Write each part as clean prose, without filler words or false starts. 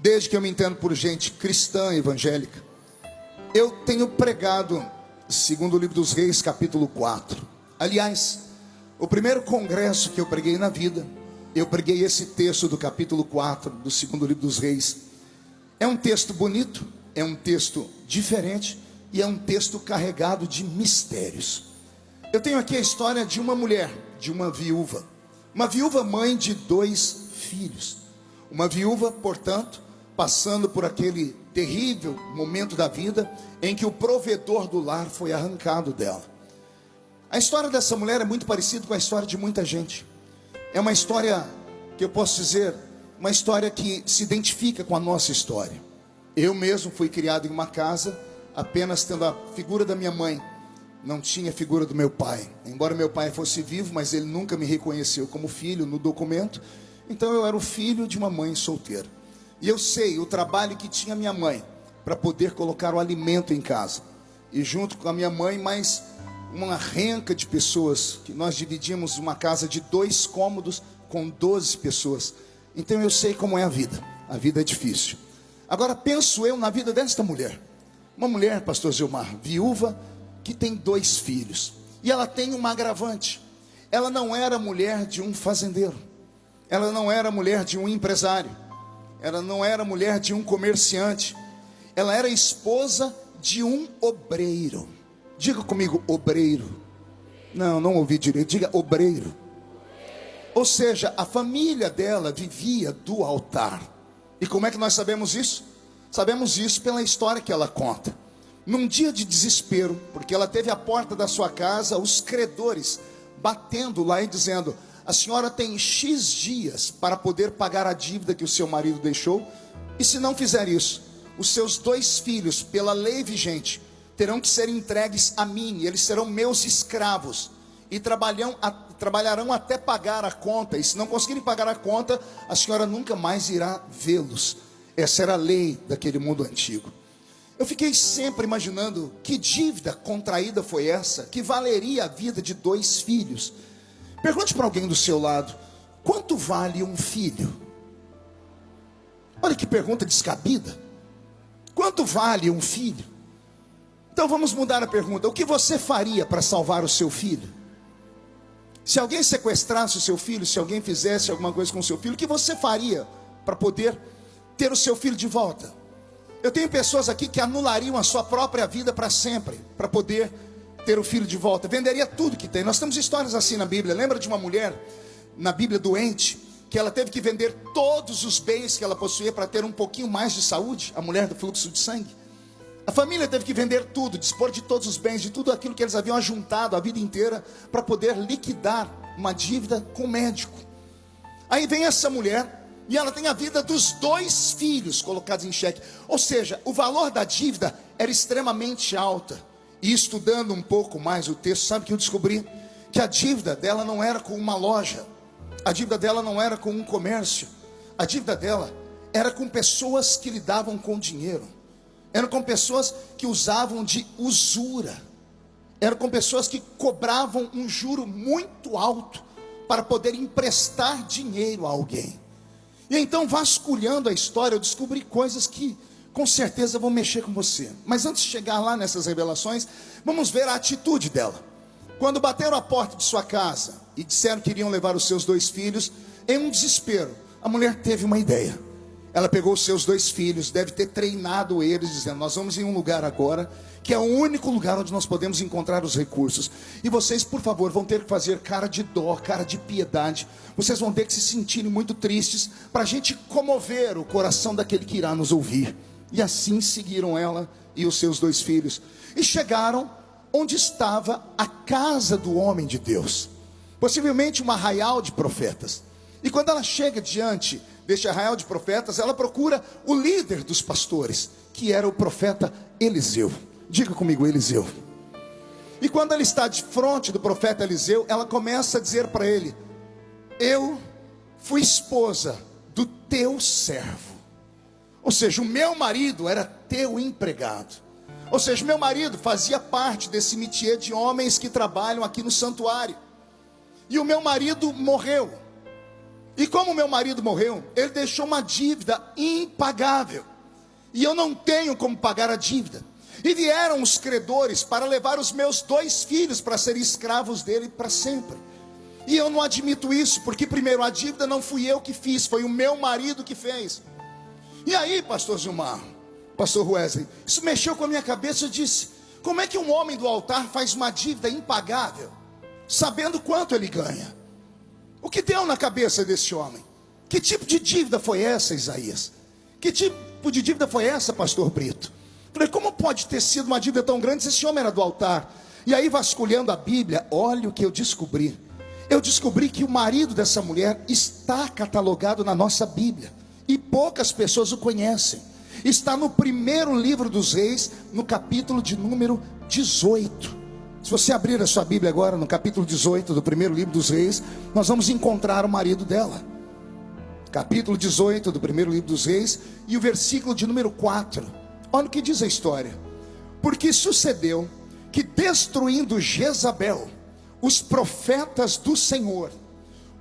desde que eu me entendo por gente cristã, evangélica, eu tenho pregado, segundo o livro dos Reis, capítulo 4. Aliás, o primeiro congresso que eu preguei na vida, eu preguei esse texto do capítulo 4, do segundo livro dos Reis. É um texto bonito, é um texto diferente e é um texto carregado de mistérios. Eu tenho aqui a história de uma mulher, de uma viúva mãe de 2 filhos. Uma viúva, portanto, passando por aquele terrível momento da vida em que o provedor do lar foi arrancado dela. A história dessa mulher é muito parecida com a história de muita gente. É uma história que eu posso dizer, uma história que se identifica com a nossa história. Eu mesmo fui criado em uma casa apenas tendo a figura da minha mãe, não tinha a figura do meu pai. Embora meu pai fosse vivo, mas ele nunca me reconheceu como filho no documento. Então eu era o filho de uma mãe solteira. E eu sei o trabalho que tinha minha mãe para poder colocar o alimento em casa. E junto com a minha mãe, mais uma renca de pessoas, que nós dividimos uma casa de 2 cômodos com 12 pessoas. Então eu sei como é a vida. A vida é difícil. Agora penso eu na vida desta mulher. Uma mulher, pastor Gilmar, viúva, que tem 2 filhos. E ela tem uma agravante. Ela não era mulher de um fazendeiro. Ela não era mulher de um empresário. Ela não era mulher de um comerciante. Ela era esposa de um obreiro. Diga comigo, obreiro. Não ouvi direito. Diga obreiro. Ou seja, a família dela vivia do altar. E como é que nós sabemos isso? Sabemos isso pela história que ela conta. Num dia de desespero, porque ela teve à porta da sua casa os credores batendo lá e dizendo: a senhora tem X dias para poder pagar a dívida que o seu marido deixou, e se não fizer isso, os seus 2 filhos, pela lei vigente, terão que ser entregues a mim, e eles serão meus escravos, e trabalharão até pagar a conta, e se não conseguirem pagar a conta, a senhora nunca mais irá vê-los. Essa era a lei daquele mundo antigo. Eu fiquei sempre imaginando que dívida contraída foi essa, que valeria a vida de 2 filhos. Pergunte para alguém do seu lado: quanto vale um filho? Olha que pergunta descabida. Quanto vale um filho? Então vamos mudar a pergunta: o que você faria para salvar o seu filho? Se alguém sequestrasse o seu filho, se alguém fizesse alguma coisa com o seu filho, o que você faria para poder ter o seu filho de volta? Eu tenho pessoas aqui que anulariam a sua própria vida para sempre, para poder ter o filho de volta. Venderia tudo que tem. Nós temos histórias assim na Bíblia. Lembra de uma mulher na Bíblia doente, que ela teve que vender todos os bens que ela possuía para ter um pouquinho mais de saúde? A mulher do fluxo de sangue. A família teve que vender tudo, dispor de todos os bens, de tudo aquilo que eles haviam ajuntado a vida inteira para poder liquidar uma dívida com o médico. Aí vem essa mulher e ela tem a vida dos 2 filhos colocados em xeque. Ou seja, o valor da dívida era extremamente alta. E estudando um pouco mais o texto, sabe que eu descobri? Que a dívida dela não era com uma loja. A dívida dela não era com um comércio. A dívida dela era com pessoas que lidavam com dinheiro. Eram com pessoas que usavam de usura. Eram com pessoas que cobravam um juro muito alto para poder emprestar dinheiro a alguém. E então, vasculhando a história, eu descobri coisas que com certeza vão mexer com você. Mas antes de chegar lá nessas revelações, vamos ver a atitude dela. Quando bateram a porta de sua casa e disseram que iriam levar os seus 2 filhos, em um desespero, a mulher teve uma ideia. Ela pegou os seus 2 filhos, deve ter treinado eles, dizendo: nós vamos em um lugar agora, que é o único lugar onde nós podemos encontrar os recursos. E vocês, por favor, vão ter que fazer cara de dó, cara de piedade. Vocês vão ter que se sentirem muito tristes, para a gente comover o coração daquele que irá nos ouvir. E assim seguiram ela e os seus 2 filhos. E chegaram onde estava a casa do homem de Deus. Possivelmente um arraial de profetas. E quando ela chega diante deste arraial de profetas, ela procura o líder dos pastores, que era o profeta Eliseu. Diga comigo, Eliseu. E quando ela está de frente do profeta Eliseu, ela começa a dizer para ele: eu fui esposa do teu servo. Ou seja, o meu marido era teu empregado. Ou seja, meu marido fazia parte desse métier de homens que trabalham aqui no santuário. E o meu marido morreu. E como meu marido morreu, ele deixou uma dívida impagável. E eu não tenho como pagar a dívida. E vieram os credores para levar os meus 2 filhos para serem escravos dele para sempre. E eu não admito isso, porque primeiro, a dívida não fui eu que fiz, foi o meu marido que fez. E aí, pastor Gilmar, pastor Wesley, isso mexeu com a minha cabeça. Eu disse: como é que um homem do altar faz uma dívida impagável, sabendo quanto ele ganha? O que deu na cabeça desse homem? Que tipo de dívida foi essa, Isaías? Que tipo de dívida foi essa, pastor Brito? Falei: como pode ter sido uma dívida tão grande se esse homem era do altar? E aí, vasculhando a Bíblia, olha o que eu descobri. Eu descobri que o marido dessa mulher está catalogado na nossa Bíblia, e poucas pessoas o conhecem. Está no primeiro livro dos Reis, no capítulo de número 18. Se você abrir a sua Bíblia agora, no capítulo 18 do primeiro livro dos Reis, nós vamos encontrar o marido dela. Capítulo 18 do primeiro livro dos Reis, e o versículo de número 4. Olha o que diz a história. Porque sucedeu que, destruindo Jezabel os profetas do Senhor,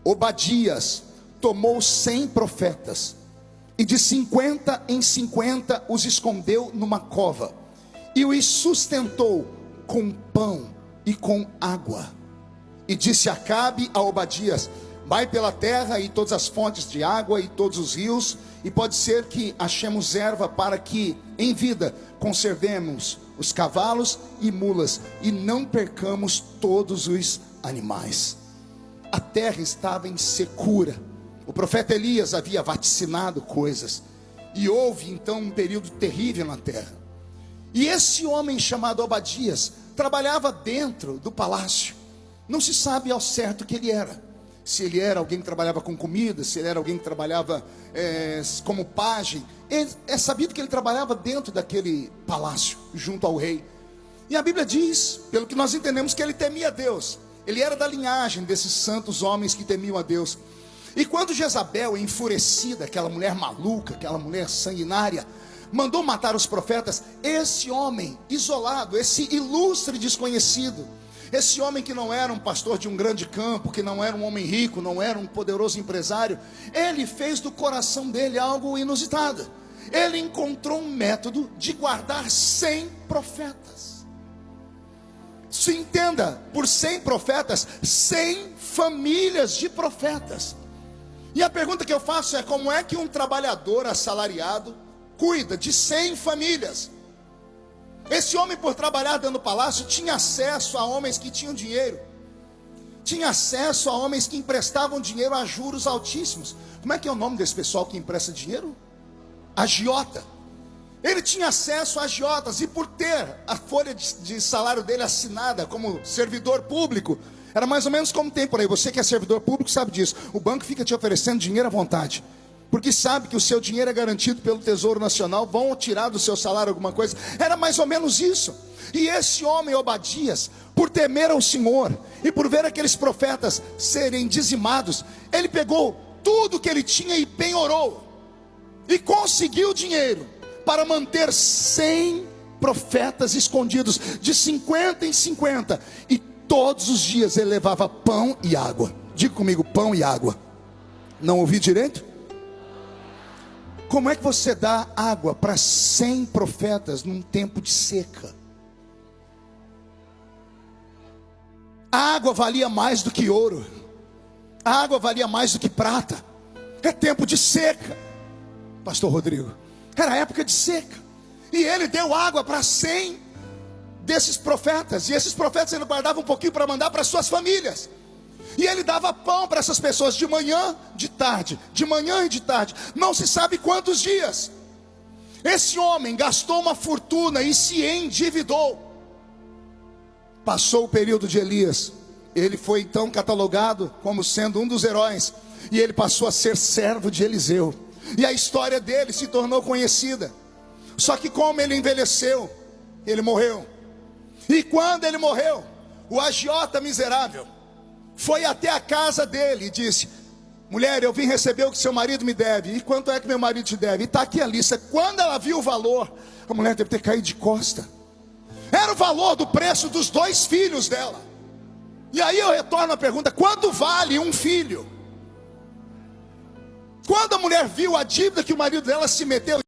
Obadias tomou 100 profetas, e de 50 em 50 os escondeu numa cova, e os sustentou com pão e com água. E disse Acabe a Obadias: vai pela terra e todas as fontes de água e todos os rios, e pode ser que achemos erva para que em vida conservemos os cavalos e mulas, e não percamos todos os animais. A terra estava em secura. O profeta Elias havia vaticinado coisas, e houve então um período terrível na terra. E esse homem chamado Obadias trabalhava dentro do palácio. Não se sabe ao certo o que ele era. Se ele era alguém que trabalhava com comida, se ele era alguém que trabalhava como pajem. É sabido que ele trabalhava dentro daquele palácio, junto ao rei. E a Bíblia diz, pelo que nós entendemos, que ele temia a Deus. Ele era da linhagem desses santos homens que temiam a Deus. E quando Jezabel, enfurecida, aquela mulher maluca, aquela mulher sanguinária, mandou matar os profetas, esse homem isolado, esse ilustre desconhecido, esse homem que não era um pastor de um grande campo, que não era um homem rico, não era um poderoso empresário, ele fez do coração dele algo inusitado. Ele encontrou um método de guardar 100 profetas. Se entenda, por 100 profetas, 100 famílias de profetas. E a pergunta que eu faço é: como é que um trabalhador assalariado cuida de 100 famílias? Esse homem, por trabalhar dentro do palácio, tinha acesso a homens que tinham dinheiro, tinha acesso a homens que emprestavam dinheiro a juros altíssimos. Como é que é o nome desse pessoal que empresta dinheiro? Agiota. Ele tinha acesso a agiotas, e por ter a folha de salário dele assinada como servidor público, era mais ou menos como tem por aí. Você que é servidor público sabe disso. O banco fica te oferecendo dinheiro à vontade, porque sabe que o seu dinheiro é garantido pelo Tesouro Nacional, vão tirar do seu salário alguma coisa. Era mais ou menos isso. E esse homem Obadias, por temer ao Senhor e por ver aqueles profetas serem dizimados, ele pegou tudo que ele tinha e penhorou, e conseguiu dinheiro para manter 100 profetas escondidos, de 50 em 50, e todos os dias ele levava pão e água. Diga comigo: pão e água. Não ouvi direito? Como é que você dá água para 100 profetas num tempo de seca? A água valia mais do que ouro, a água valia mais do que prata. É tempo de seca, pastor Rodrigo. Era época de seca, e ele deu água para 100 desses profetas, e esses profetas ele guardava um pouquinho para mandar para suas famílias. E ele dava pão para essas pessoas de manhã, de tarde, de manhã e de tarde, não se sabe quantos dias. Esse homem gastou uma fortuna e se endividou. Passou o período de Elias, ele foi então catalogado como sendo um dos heróis, e ele passou a ser servo de Eliseu, e a história dele se tornou conhecida. Só que como ele envelheceu, ele morreu. E quando ele morreu, o agiota miserável foi até a casa dele e disse: mulher, eu vim receber o que seu marido me deve. E quanto é que meu marido te deve? E está aqui a lista. Quando ela viu o valor, a mulher deve ter caído de costa. Era o valor do preço dos 2 filhos dela. E aí eu retorno a pergunta: quanto vale um filho? Quando a mulher viu a dívida que o marido dela se meteu,